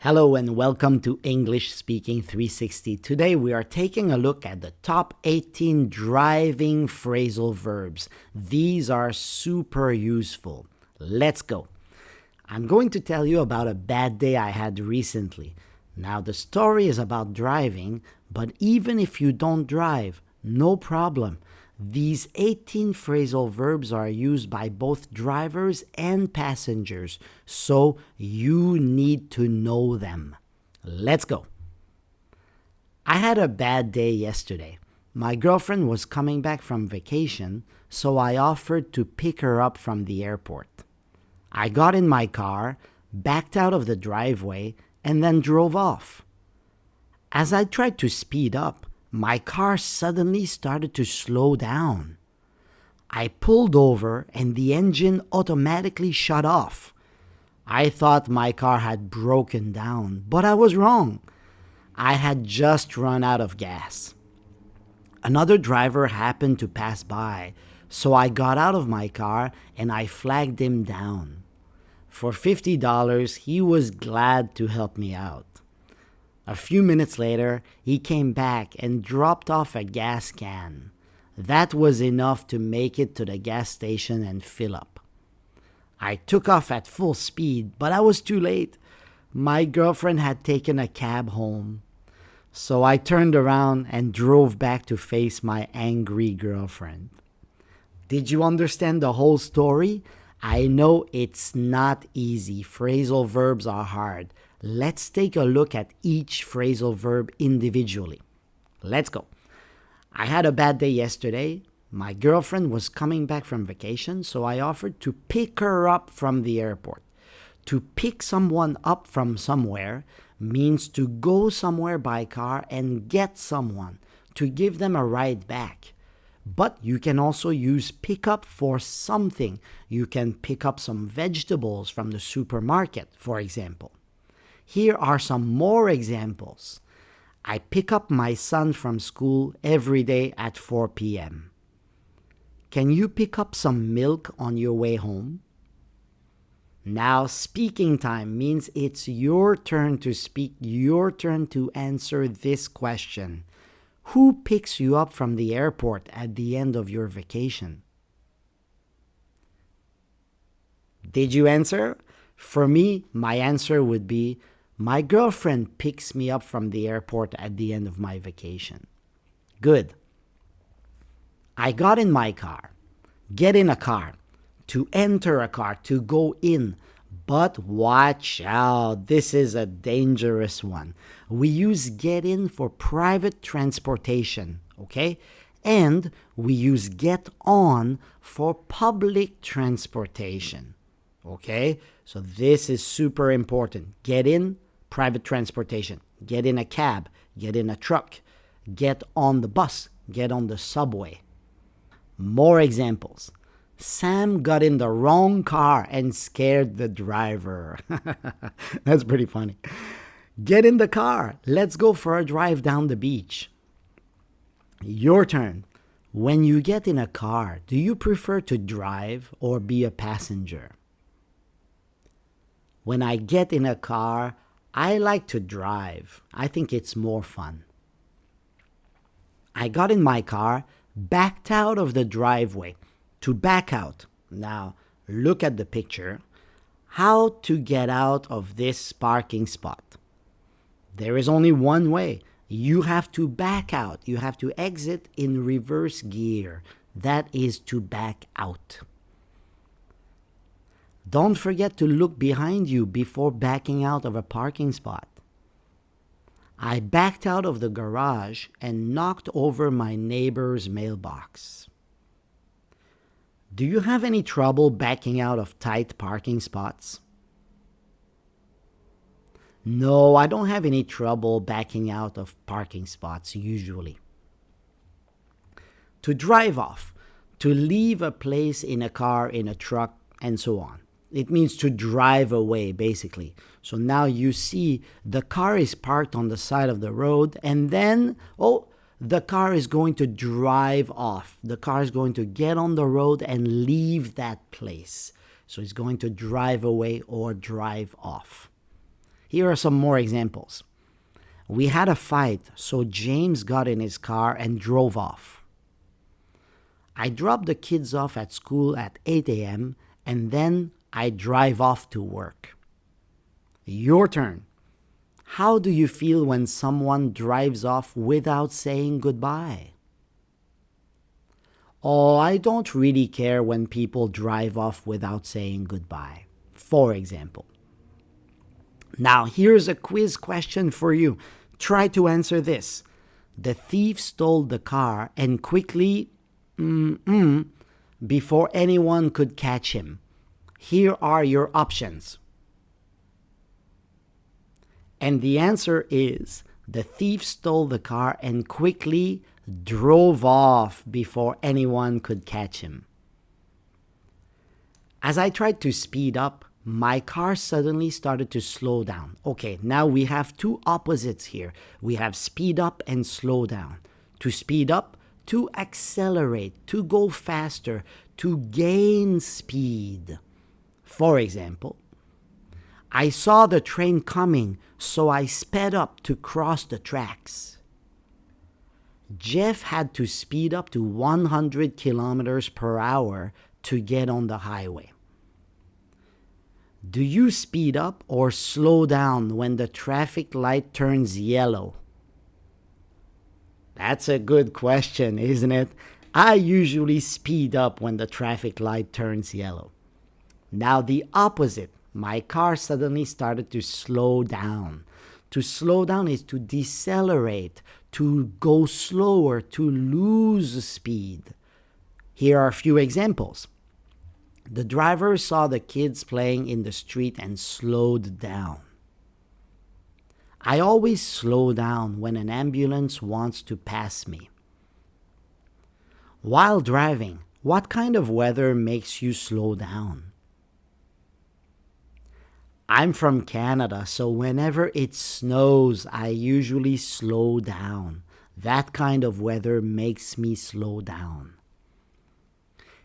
Hello and welcome to English Speaking 360. Today we are taking a look at the top 18 driving phrasal verbs. These are super useful. Let's go. I'm going to tell you about a bad day I had recently. Now the story is about driving, but even if you don't drive, no problem. These 18 phrasal verbs are used by both drivers and passengers, so you need to know them. Let's go. I had a bad day yesterday. My girlfriend was coming back from vacation, so I offered to pick her up from the airport. I got in my car, backed out of the driveway, and then drove off. As I tried to speed up, my car suddenly started to slow down. I pulled over and the engine automatically shut off. I thought my car had broken down, but I was wrong. I had just run out of gas. Another driver happened to pass by, so I got out of my car and I flagged him down. For $50, he was glad to help me out. A few minutes later, he came back and dropped off a gas can. That was enough to make it to the gas station and fill up. I took off at full speed, but I was too late. My girlfriend had taken a cab home. So I turned around and drove back to face my angry girlfriend. Did you understand the whole story? I know it's not easy. Phrasal verbs are hard. Let's take a look at each phrasal verb individually. Let's go. I had a bad day yesterday. My girlfriend was coming back from vacation, so I offered to pick her up from the airport. To pick someone up from somewhere means to go somewhere by car and get someone, to give them a ride back. But you can also use pick up for something. You can pick up some vegetables from the supermarket, for example. Here are some more examples. I pick up my son from school every day at 4 p.m. Can you pick up some milk on your way home? Now, speaking time means it's your turn to speak, your turn to answer this question. Who picks you up from the airport at the end of your vacation? Did you answer? For me, my answer would be, my girlfriend picks me up from the airport at the end of my vacation. Good. I got in my car. Get in a car. To enter a car, to go in. But watch out, this is a dangerous one. We use get in for private transportation, okay? And we use get on for public transportation, okay? So this is super important. Get in, private transportation. Get in a cab, get in a truck, get on the bus, get on the subway. More examples. Sam got in the wrong car and scared the driver. That's pretty funny. Get in the car. Let's go for a drive down the beach. Your turn. When you get in a car, do you prefer to drive or be a passenger? When I get in a car, I like to drive. I think it's more fun. I got in my car, backed out of the driveway. To back out. Now, look at the picture. How to get out of this parking spot? There is only one way. You have to back out. You have to exit in reverse gear. That is to back out. Don't forget to look behind you before backing out of a parking spot. I backed out of the garage and knocked over my neighbor's mailbox. Do you have any trouble backing out of tight parking spots? No, I don't have any trouble backing out of parking spots usually. To drive off, to leave a place in a car, in a truck, and so on. It means to drive away, basically. So now you see the car is parked on the side of the road, and then, the car is going to drive off. The car is going to get on the road and leave that place. So it's going to drive away or drive off. Here are some more examples. We had a fight, so James got in his car and drove off. I dropped the kids off at school at 8 a.m. and then I drive off to work. Your turn. How do you feel when someone drives off without saying goodbye? Oh, I don't really care when people drive off without saying goodbye, for example. Now, here's a quiz question for you. Try to answer this. The thief stole the car and quickly, before anyone could catch him. Here are your options. And the answer is, the thief stole the car and quickly drove off before anyone could catch him. As I tried to speed up, my car suddenly started to slow down. Okay, now we have two opposites here. We have speed up and slow down. To speed up, to accelerate, to go faster, to gain speed. For example, I saw the train coming, so I sped up to cross the tracks. Jeff had to speed up to 100 kilometers per hour to get on the highway. Do you speed up or slow down when the traffic light turns yellow? That's a good question, isn't it? I usually speed up when the traffic light turns yellow. Now the opposite. My car suddenly started to slow down. To slow down is to decelerate, to go slower, to lose speed. Here are a few examples. The driver saw the kids playing in the street and slowed down. I always slow down when an ambulance wants to pass me. While driving, what kind of weather makes you slow down? I'm from Canada, so whenever it snows, I usually slow down. That kind of weather makes me slow down.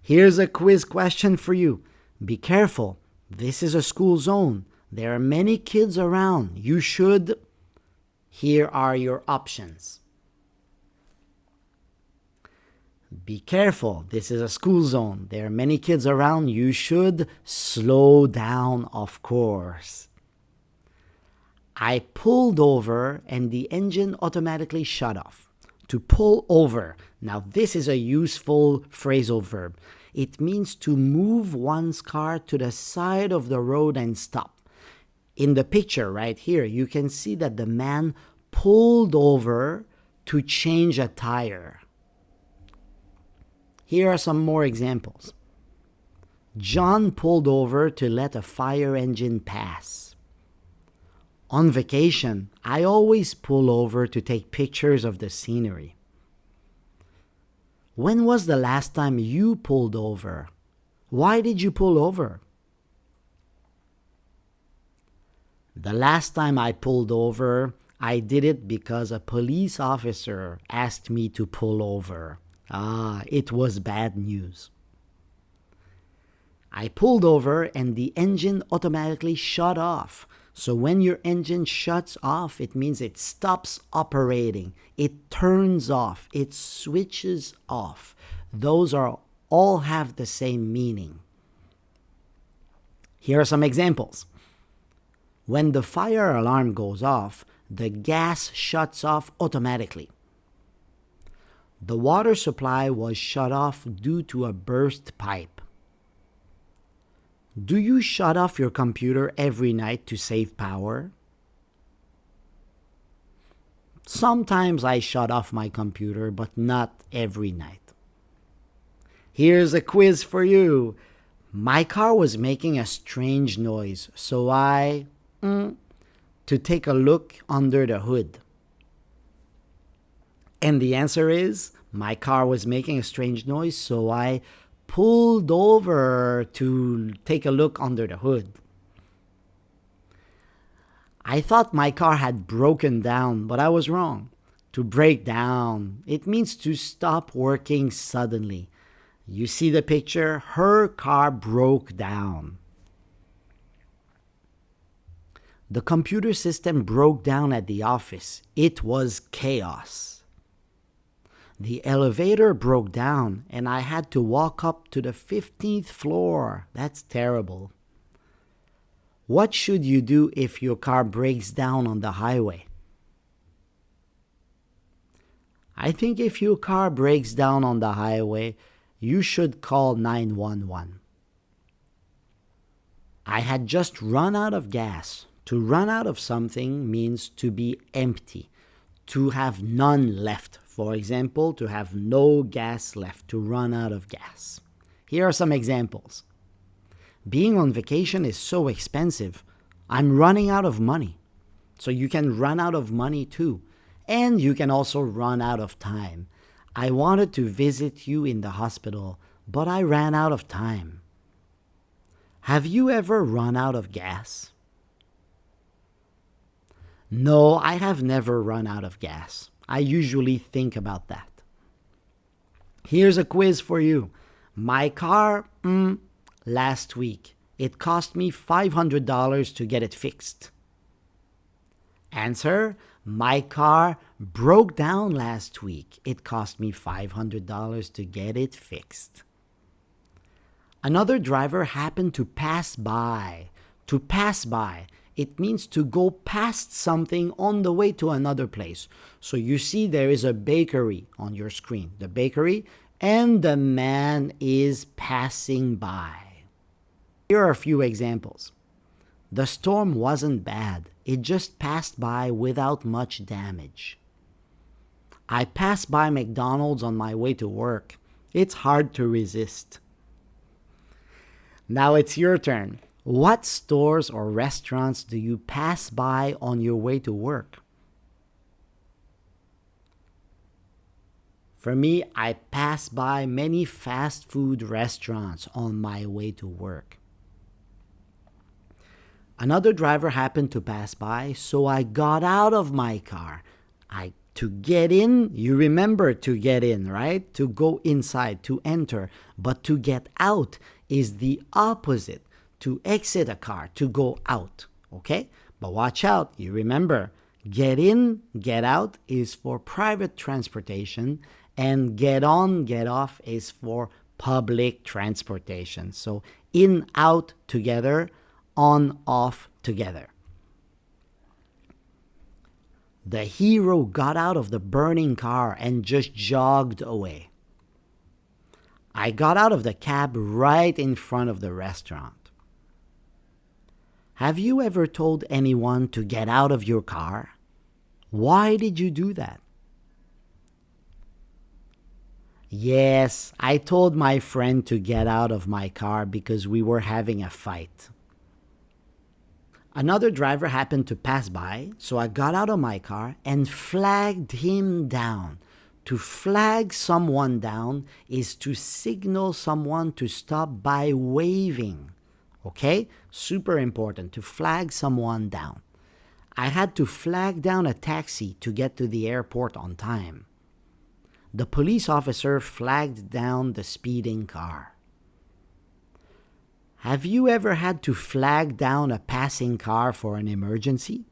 Here's a quiz question for you. Be careful. This is a school zone. There are many kids around. You should... Here are your options. Be careful. This is a school zone. There are many kids around. You should slow down, of course. I pulled over and the engine automatically shut off. To pull over. Now, this is a useful phrasal verb. It means to move one's car to the side of the road and stop. In the picture right here, you can see that the man pulled over to change a tire. Here are some more examples. John pulled over to let a fire engine pass. On vacation, I always pull over to take pictures of the scenery. When was the last time you pulled over? Why did you pull over? The last time I pulled over, I did it because a police officer asked me to pull over. It was bad news. I pulled over and the engine automatically shut off. So when your engine shuts off, it means it stops operating. It turns off. It switches off. Those all have the same meaning. Here are some examples. When the fire alarm goes off, the gas shuts off automatically. The water supply was shut off due to a burst pipe. Do you shut off your computer every night to save power? Sometimes I shut off my computer, but not every night. Here's a quiz for you. My car was making a strange noise, so I to take a look under the hood. And the answer is, my car was making a strange noise, so I pulled over to take a look under the hood. I thought my car had broken down, but I was wrong. To break down, it means to stop working suddenly. You see the picture? Her car broke down. The computer system broke down at the office. It was chaos. The elevator broke down and I had to walk up to the 15th floor. That's terrible. What should you do if your car breaks down on the highway? I think if your car breaks down on the highway, you should call 911. I had just run out of gas. To run out of something means to be empty, to have none left. For example, to have no gas left, to run out of gas. Here are some examples. Being on vacation is so expensive. I'm running out of money. So you can run out of money too. And you can also run out of time. I wanted to visit you in the hospital, but I ran out of time. Have you ever run out of gas? No, I have never run out of gas. I usually think about that. Here's a quiz for you. My car, last week, it cost me $500 to get it fixed. Answer, my car broke down last week. It cost me $500 to get it fixed. Another driver happened to pass by. To pass by, it means to go past something on the way to another place. So you see there is a bakery on your screen. The bakery, and the man is passing by. Here are a few examples. The storm wasn't bad. It just passed by without much damage. I passed by McDonald's on my way to work. It's hard to resist. Now it's your turn. What stores or restaurants do you pass by on your way to work? For me, I pass by many fast food restaurants on my way to work. Another driver happened to pass by, so I got out of my car. To get in, you remember to get in, right? To go inside, to enter. But to get out is the opposite. To exit a car, to go out, okay? But watch out, you remember, get in, get out is for private transportation, and get on, get off is for public transportation. So in, out together, on, off together. The hero got out of the burning car and just jogged away. I got out of the cab right in front of the restaurant. Have you ever told anyone to get out of your car? Why did you do that? Yes, I told my friend to get out of my car because we were having a fight. Another driver happened to pass by, so I got out of my car and flagged him down. To flag someone down is to signal someone to stop by waving. Okay? Super important, to flag someone down. I had to flag down a taxi to get to the airport on time. The police officer flagged down the speeding car. Have you ever had to flag down a passing car for an emergency?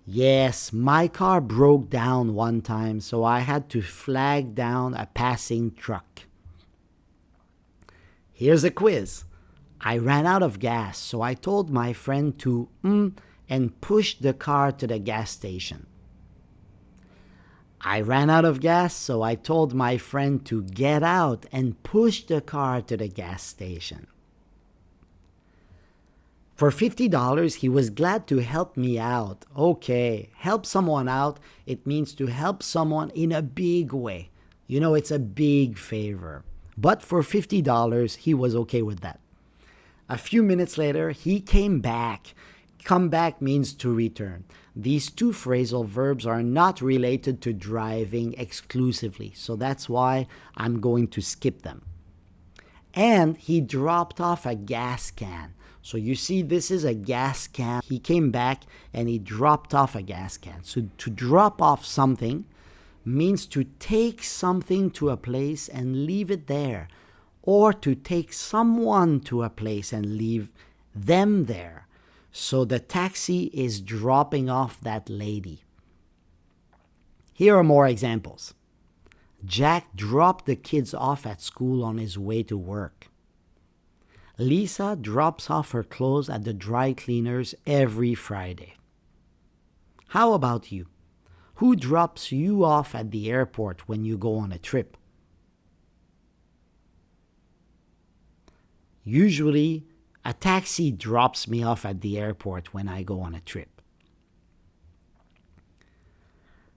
Yes, my car broke down one time, so I had to flag down a passing truck. Here's a quiz. I ran out of gas, so I told my friend to and pushed the car to the gas station. I ran out of gas, so I told my friend to get out and push the car to the gas station. For $50, he was glad to help me out. Okay, help someone out, it means to help someone in a big way. You know, it's a big favor. But for $50, he was okay with that. A few minutes later, he came back. Come back means to return. These two phrasal verbs are not related to driving exclusively, so that's why I'm going to skip them. And he dropped off a gas can. So you see, this is a gas can. He came back and he dropped off a gas can. So to drop off something means to take something to a place and leave it there, or to take someone to a place and leave them there. So the taxi is dropping off that lady. Here are more examples. Jack dropped the kids off at school on his way to work. Lisa drops off her clothes at the dry cleaners every Friday. How about you? Who drops you off at the airport when you go on a trip? Usually, a taxi drops me off at the airport when I go on a trip.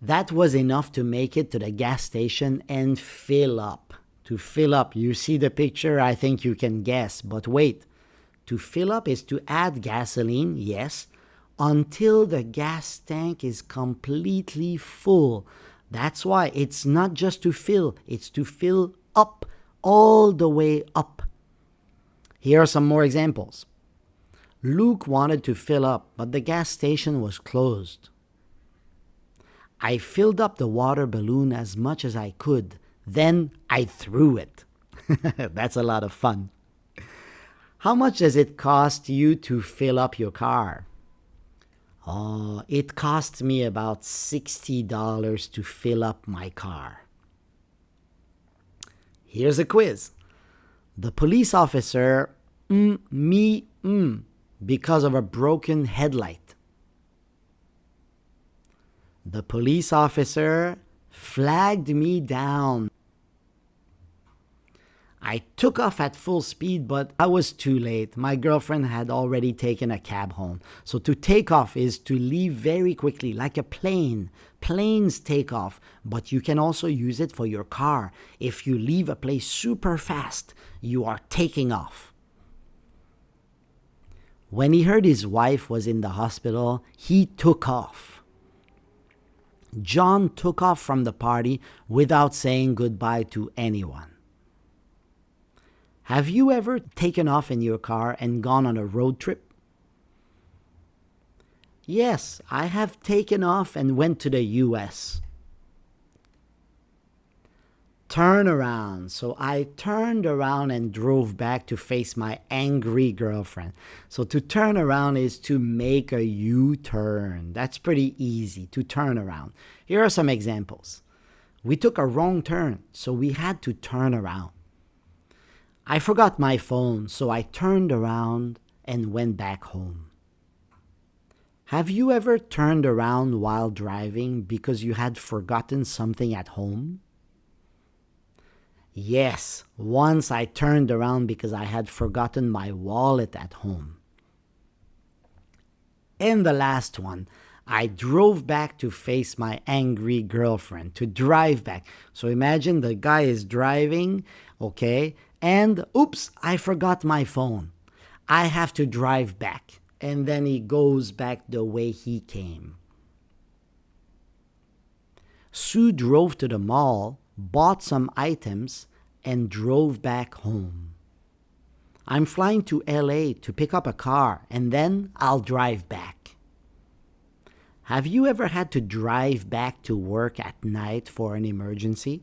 That was enough to make it to the gas station and fill up. To fill up, you see the picture, I think you can guess, but wait. To fill up is to add gasoline, yes, until the gas tank is completely full. That's why it's not just to fill, it's to fill up, all the way up. Here are some more examples. Luke wanted to fill up, but the gas station was closed. I filled up the water balloon as much as I could. Then I threw it. That's a lot of fun. How much does it cost you to fill up your car? Oh, it cost me about $60 to fill up my car. Here's a quiz. The police officer because of a broken headlight. The police officer flagged me down. I took off at full speed, but I was too late. My girlfriend had already taken a cab home. So to take off is to leave very quickly, like a plane. Planes take off, but you can also use it for your car. If you leave a place super fast, you are taking off. When he heard his wife was in the hospital, he took off. John took off from the party without saying goodbye to anyone. Have you ever taken off in your car and gone on a road trip? Yes, I have taken off and went to the US. Turn around. So I turned around and drove back to face my angry girlfriend. So to turn around is to make a U-turn. That's pretty easy, to turn around. Here are some examples. We took a wrong turn, so we had to turn around. I forgot my phone, so I turned around and went back home. Have you ever turned around while driving because you had forgotten something at home? Yes, once I turned around because I had forgotten my wallet at home. And the last one, I drove back to face my angry girlfriend, to drive back. So imagine the guy is driving, okay, and oops, I forgot my phone. I have to drive back. And then he goes back the way he came. Sue drove to the mall, bought some items, and drove back home. I'm flying to LA to pick up a car, and then I'll drive back. Have you ever had to drive back to work at night for an emergency?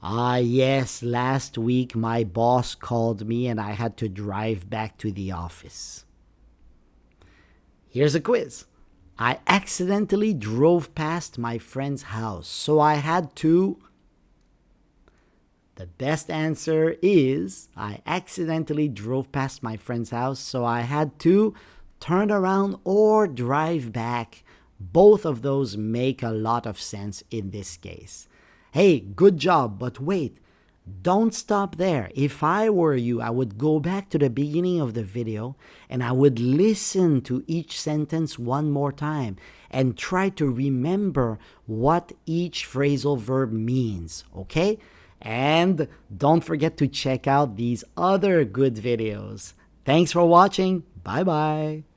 Yes, last week my boss called me and I had to drive back to the office. Here's a quiz. I accidentally drove past my friend's house, so I had to... The best answer is, I accidentally drove past my friend's house, so I had to turn around or drive back. Both of those make a lot of sense in this case. Hey, good job, but wait, don't stop there. If I were you, I would go back to the beginning of the video and I would listen to each sentence one more time and try to remember what each phrasal verb means, okay? And don't forget to check out these other good videos. Thanks for watching. Bye-bye.